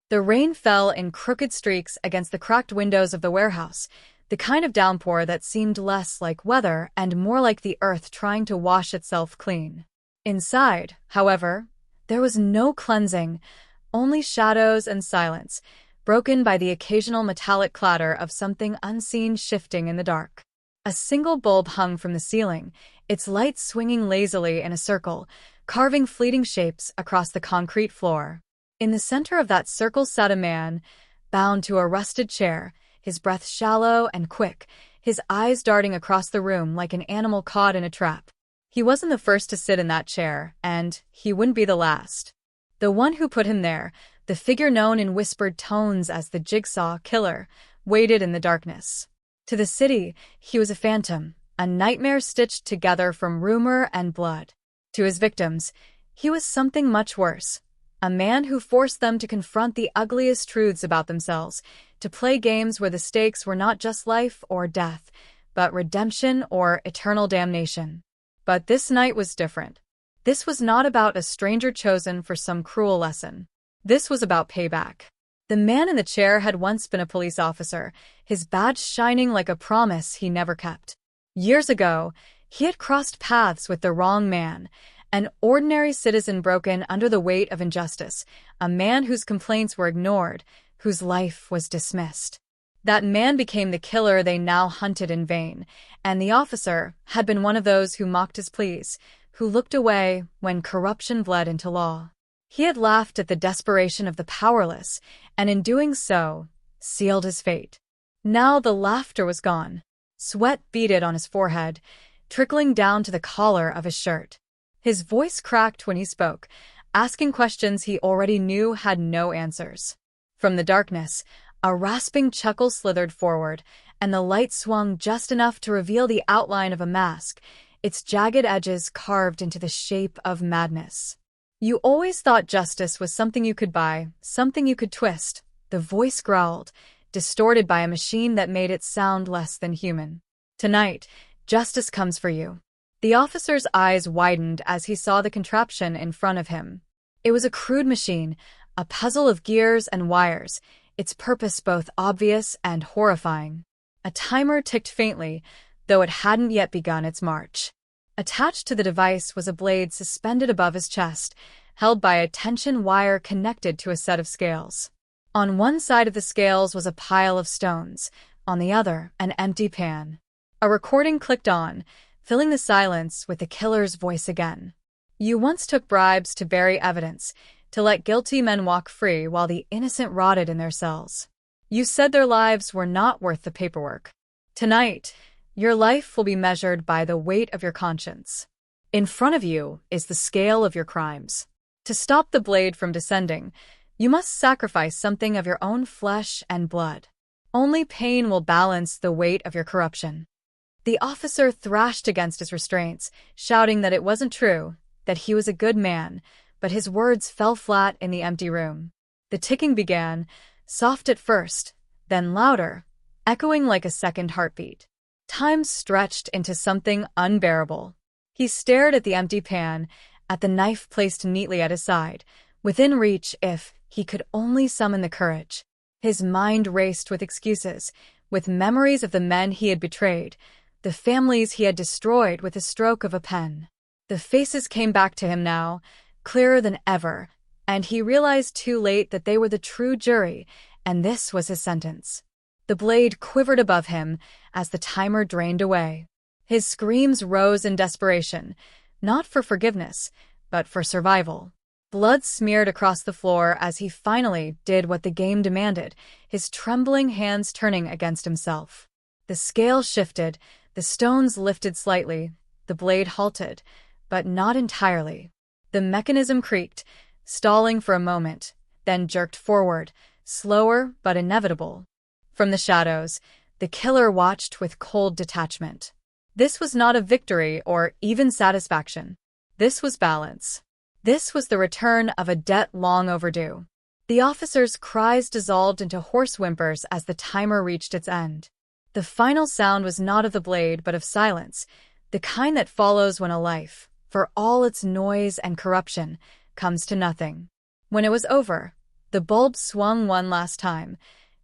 The rain fell in crooked streaks against the cracked windows of the warehouse, the kind of downpour that seemed less like weather and more like the earth trying to wash itself clean. Inside, however, there was no cleansing, only shadows and silence, broken by the occasional metallic clatter of something unseen shifting in the dark. A single bulb hung from the ceiling, its light swinging lazily in a circle, carving fleeting shapes across the concrete floor. In the center of that circle sat a man, bound to a rusted chair, his breath shallow and quick, his eyes darting across the room like an animal caught in a trap. He wasn't the first to sit in that chair, and he wouldn't be the last. The one who put him there, the figure known in whispered tones as the Jigsaw killer, waited in the darkness. To the city, he was a phantom, a nightmare stitched together from rumor and blood. To his victims, he was something much worse. A man who forced them to confront the ugliest truths about themselves, to play games where the stakes were not just life or death, but redemption or eternal damnation. But this night was different. This was not about a stranger chosen for some cruel lesson. This was about payback. The man in the chair had once been a police officer, his badge shining like a promise he never kept. Years ago, he had crossed paths with the wrong man, an ordinary citizen broken under the weight of injustice, a man whose complaints were ignored, whose life was dismissed. That man became the killer they now hunted in vain, and the officer had been one of those who mocked his pleas, who looked away when corruption bled into law. He had laughed at the desperation of the powerless, and in doing so, sealed his fate. Now the laughter was gone. Sweat beaded on his forehead, trickling down to the collar of his shirt. His voice cracked when he spoke, asking questions he already knew had no answers. From the darkness, a rasping chuckle slithered forward, and the light swung just enough to reveal the outline of a mask, its jagged edges carved into the shape of madness. "You always thought justice was something you could buy, something you could twist," the voice growled, distorted by a machine that made it sound less than human. "Tonight, justice comes for you." The officer's eyes widened as he saw the contraption in front of him. It was a crude machine, a puzzle of gears and wires, its purpose both obvious and horrifying. A timer ticked faintly, though it hadn't yet begun its march. Attached to the device was a blade suspended above his chest, held by a tension wire connected to a set of scales. On one side of the scales was a pile of stones, on the other, an empty pan. A recording clicked on, filling the silence with the killer's voice again. "You once took bribes to bury evidence, to let guilty men walk free while the innocent rotted in their cells. You said their lives were not worth the paperwork. Tonight, your life will be measured by the weight of your conscience. In front of you is the scale of your crimes. To stop the blade from descending, you must sacrifice something of your own flesh and blood. Only pain will balance the weight of your corruption." The officer thrashed against his restraints, shouting that it wasn't true, that he was a good man, but his words fell flat in the empty room. The ticking began, soft at first, then louder, echoing like a second heartbeat. Time stretched into something unbearable. He stared at the empty pan, at the knife placed neatly at his side, within reach if he could only summon the courage. His mind raced with excuses, with memories of the men he had betrayed, the families he had destroyed with a stroke of a pen. The faces came back to him now, clearer than ever, and he realized too late that they were the true jury, and this was his sentence. The blade quivered above him as the timer drained away. His screams rose in desperation, not for forgiveness, but for survival. Blood smeared across the floor as he finally did what the game demanded, his trembling hands turning against himself. The scale shifted, the stones lifted slightly, the blade halted, but not entirely. The mechanism creaked, stalling for a moment, then jerked forward, slower but inevitable. From the shadows, the killer watched with cold detachment. This was not a victory or even satisfaction. This was balance. This was the return of a debt long overdue. The officer's cries dissolved into hoarse whimpers as the timer reached its end. The final sound was not of the blade but of silence, the kind that follows when a life, for all its noise and corruption, comes to nothing. When it was over, The bulb swung one last time,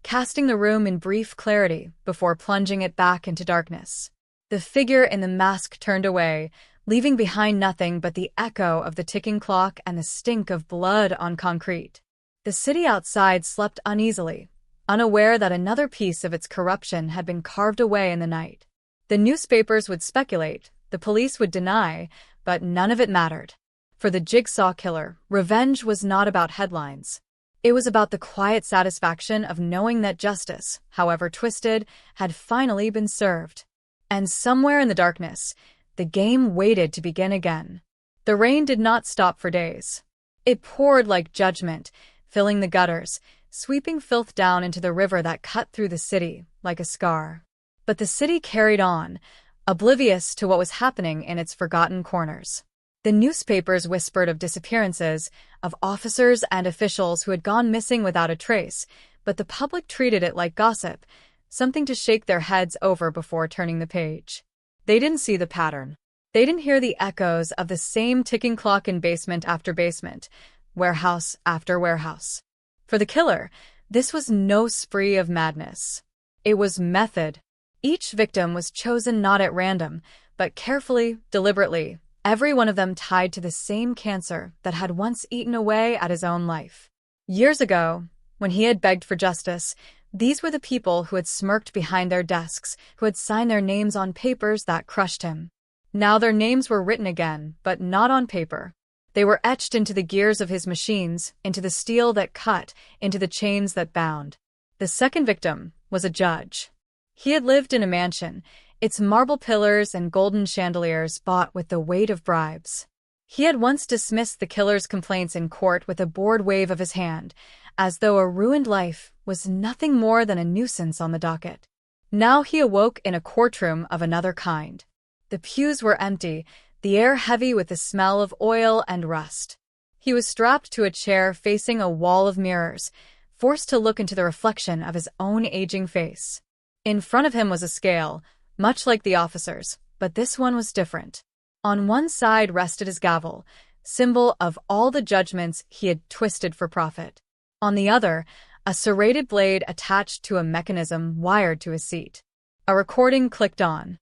casting the room in brief clarity before plunging it back into darkness. The figure in the mask turned away, leaving behind nothing but the echo of the ticking clock and the stink of blood on concrete. The city outside slept uneasily, unaware that another piece of its corruption had been carved away in the night. The newspapers would speculate, the police would deny, but none of it mattered. For the Jigsaw killer, revenge was not about headlines. It was about the quiet satisfaction of knowing that justice, however twisted, had finally been served. And somewhere in the darkness, the game waited to begin again. The rain did not stop for days. It poured like judgment, filling the gutters, sweeping filth down into the river that cut through the city like a scar. But the city carried on, oblivious to what was happening in its forgotten corners. The newspapers whispered of disappearances, of officers and officials who had gone missing without a trace, but the public treated it like gossip, something to shake their heads over before turning the page. They didn't see the pattern. They didn't hear the echoes of the same ticking clock in basement after basement, warehouse after warehouse. For the killer, this was no spree of madness. It was method. Each victim was chosen not at random, but carefully, deliberately, every one of them tied to the same cancer that had once eaten away at his own life. Years ago, when he had begged for justice, these were the people who had smirked behind their desks, who had signed their names on papers that crushed him. Now their names were written again, but not on paper. They were etched into the gears of his machines, into the steel that cut, into the chains that bound. The second victim was a judge. He had lived in a mansion, its marble pillars and golden chandeliers bought with the weight of bribes. He had once dismissed the killer's complaints in court with a bored wave of his hand, as though a ruined life was nothing more than a nuisance on the docket. Now he awoke in a courtroom of another kind. The pews were empty, the air heavy with the smell of oil and rust. He was strapped to a chair facing a wall of mirrors, forced to look into the reflection of his own aging face. In front of him was a scale, much like the officers, but this one was different. On one side rested his gavel, symbol of all the judgments he had twisted for profit. On the other, a serrated blade attached to a mechanism wired to his seat. A recording clicked on.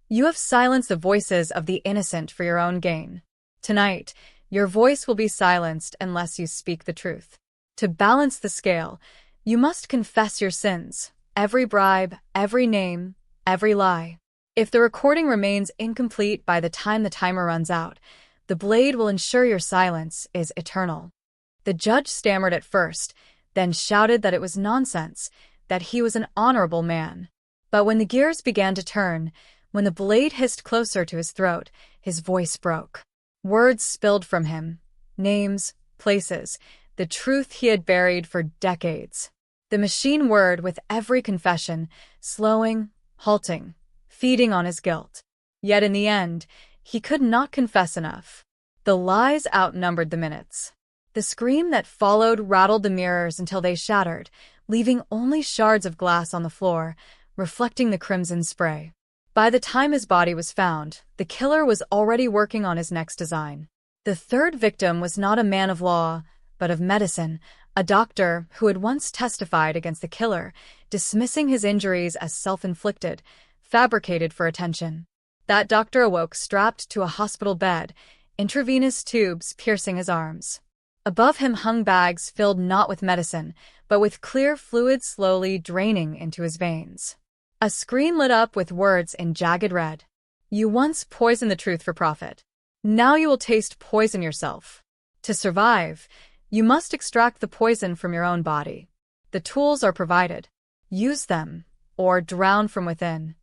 You have silenced the voices of the innocent for your own gain. Tonight, your voice will be silenced unless you speak the truth. To balance the scale, you must confess your sins, every bribe, every name, every lie. If the recording remains incomplete by the time the timer runs out, the blade will ensure your silence is eternal. The judge stammered at first, then shouted that it was nonsense, that he was an honorable man. But when the gears began to turn, when the blade hissed closer to his throat, his voice broke. Words spilled from him, names, places, the truth he had buried for decades. The machine whirred with every confession, slowing, halting, feeding on his guilt. Yet in the end, he could not confess enough. The lies outnumbered the minutes. The scream that followed rattled the mirrors until they shattered, leaving only shards of glass on the floor, reflecting the crimson spray. By the time his body was found, the killer was already working on his next design. The third victim was not a man of law, but of medicine, a doctor who had once testified against the killer, dismissing his injuries as self-inflicted, fabricated for attention. That doctor awoke strapped to a hospital bed, intravenous tubes piercing his arms. Above him hung bags filled not with medicine, but with clear fluid slowly draining into his veins. A screen lit up with words in jagged red. You once poisoned the truth for profit. Now you will taste poison yourself. To survive, you must extract the poison from your own body. The tools are provided. Use them, or drown from within.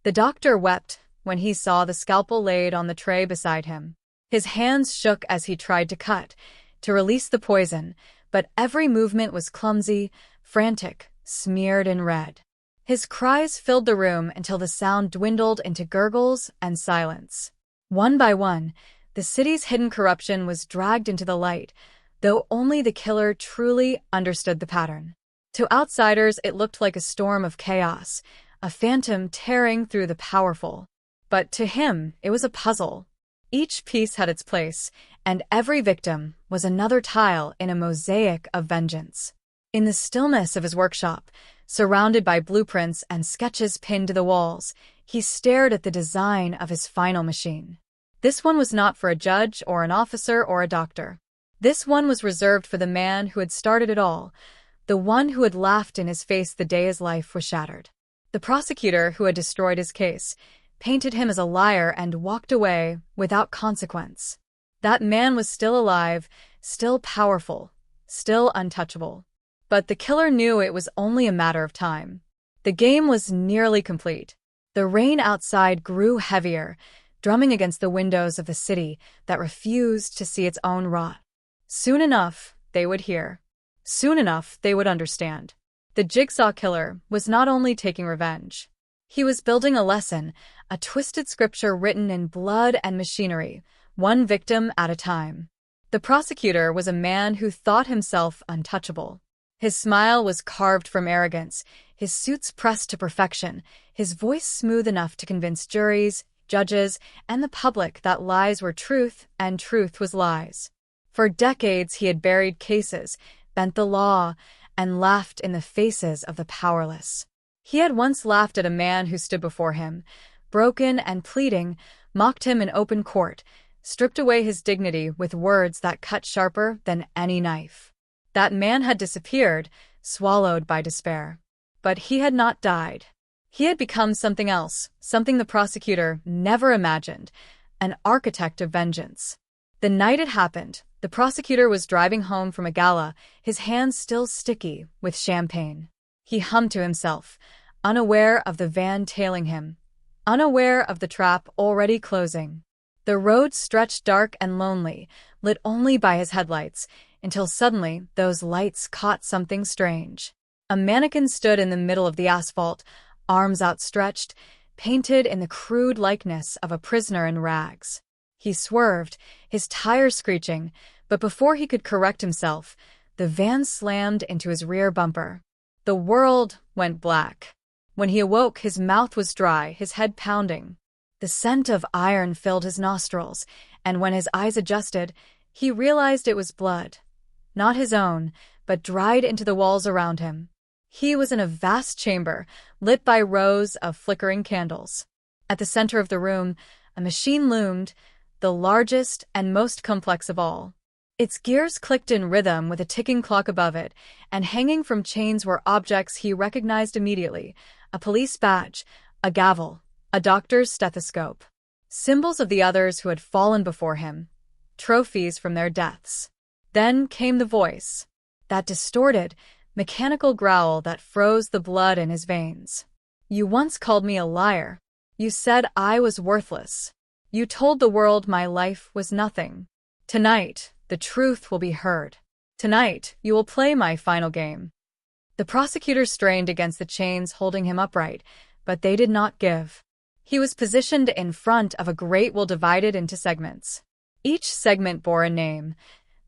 The doctor wept when he saw the scalpel laid on the tray beside him. His hands shook as he tried to cut, to release the poison, but every movement was clumsy, frantic, smeared in red. His cries filled the room until the sound dwindled into gurgles and silence. One by one, the city's hidden corruption was dragged into the light, though only the killer truly understood the pattern. To outsiders, it looked like a storm of chaos, a phantom tearing through the powerful. But to him, it was a puzzle. Each piece had its place, and every victim was another tile in a mosaic of vengeance. In the stillness of his workshop, surrounded by blueprints and sketches pinned to the walls, he stared at the design of his final machine. This one was not for a judge or an officer or a doctor. This one was reserved for the man who had started it all, the one who had laughed in his face the day his life was shattered. The prosecutor who had destroyed his case painted him as a liar and walked away without consequence. That man was still alive, still powerful, still untouchable. But the killer knew it was only a matter of time. The game was nearly complete. The rain outside grew heavier, drumming against the windows of the city that refused to see its own rot. Soon enough, they would hear. Soon enough, they would understand. The Jigsaw killer was not only taking revenge. He was building a lesson, a twisted scripture written in blood and machinery, one victim at a time. The prosecutor was a man who thought himself untouchable. His smile was carved from arrogance, his suits pressed to perfection, his voice smooth enough to convince juries, judges, and the public that lies were truth and truth was lies. For decades he had buried cases, bent the law, and laughed in the faces of the powerless. He had once laughed at a man who stood before him, broken and pleading, mocked him in open court, stripped away his dignity with words that cut sharper than any knife. That man had disappeared, swallowed by despair. But he had not died. He had become something else, something the prosecutor never imagined, an architect of vengeance. The night it happened, the prosecutor was driving home from a gala, his hands still sticky with champagne. He hummed to himself, unaware of the van tailing him, unaware of the trap already closing. The road stretched dark and lonely, lit only by his headlights, until suddenly those lights caught something strange. A mannequin stood in the middle of the asphalt, arms outstretched, painted in the crude likeness of a prisoner in rags. He swerved, his tires screeching, but before he could correct himself, the van slammed into his rear bumper. The world went black. When he awoke, his mouth was dry, his head pounding. The scent of iron filled his nostrils, and when his eyes adjusted, he realized it was blood. Not his own, but dried into the walls around him. He was in a vast chamber, lit by rows of flickering candles. At the center of the room, a machine loomed, the largest and most complex of all. Its gears clicked in rhythm with a ticking clock above it, and hanging from chains were objects he recognized immediately: a police badge, a gavel, a doctor's stethoscope. Symbols of the others who had fallen before him, trophies from their deaths. Then came the voice, that distorted, mechanical growl that froze the blood in his veins. You once called me a liar. You said I was worthless. You told the world my life was nothing. Tonight, the truth will be heard. Tonight, you will play my final game. The prosecutor strained against the chains holding him upright, but they did not give. He was positioned in front of a great wheel divided into segments. Each segment bore a name,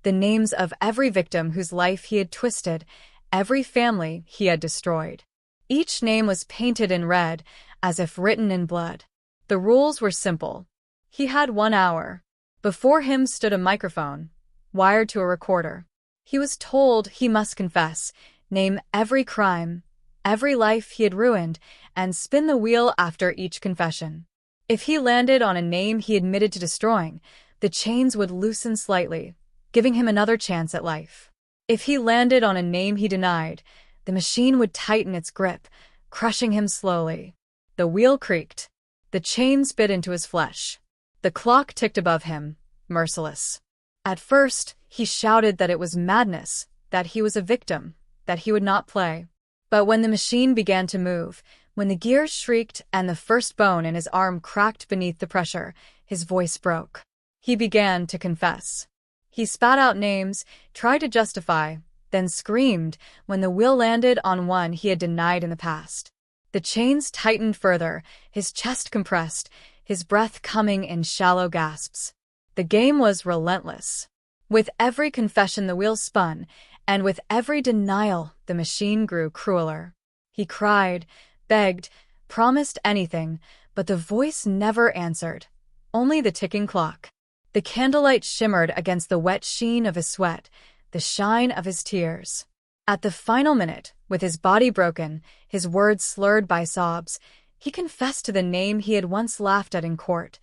the names of every victim whose life he had twisted, every family he had destroyed. Each name was painted in red, as if written in blood. The rules were simple. He had 1 hour. Before him stood a microphone, wired to a recorder. He was told he must confess, name every crime, every life he had ruined, and spin the wheel after each confession. If he landed on a name he admitted to destroying, the chains would loosen slightly, giving him another chance at life. If he landed on a name he denied, the machine would tighten its grip, crushing him slowly. The wheel creaked. The chains bit into his flesh. The clock ticked above him, merciless. At first, he shouted that it was madness, that he was a victim, that he would not play. But when the machine began to move, when the gears shrieked and the first bone in his arm cracked beneath the pressure, his voice broke. He began to confess. He spat out names, tried to justify, then screamed when the wheel landed on one he had denied in the past. The chains tightened further, his chest compressed, his breath coming in shallow gasps. The game was relentless. With every confession the wheel spun, and with every denial the machine grew crueler. He cried, begged, promised anything, but the voice never answered. only the ticking clock. The candlelight shimmered against the wet sheen of his sweat, the shine of his tears. At the final minute, with his body broken, his words slurred by sobs, he confessed to the name he had once laughed at in court,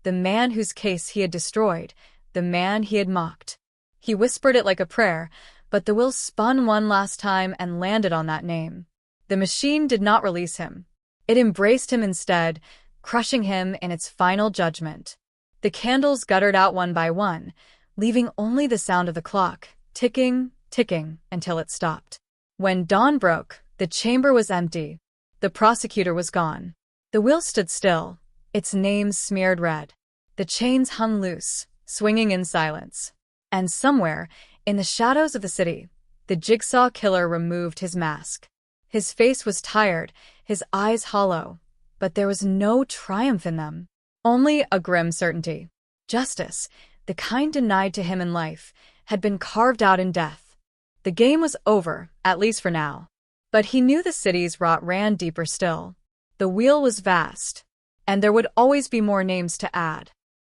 the man whose case he had destroyed, the man he had mocked. He whispered it like a prayer, but the wheel spun one last time and landed on that name. The machine did not release him. It embraced him instead, crushing him in its final judgment. The candles guttered out one by one, leaving only the sound of the clock, ticking, ticking, until it stopped. When dawn broke, the chamber was empty. The prosecutor was gone. The wheel stood still, its name smeared red. The chains hung loose, swinging in silence. And somewhere, in the shadows of the city, the Jigsaw killer removed his mask. His face was tired, his eyes hollow, but there was no triumph in them. Only a grim certainty. Justice, the kind denied to him in life, had been carved out in death. The game was over, at least for now. But he knew the city's rot ran deeper still. The wheel was vast, and there would always be more names to add.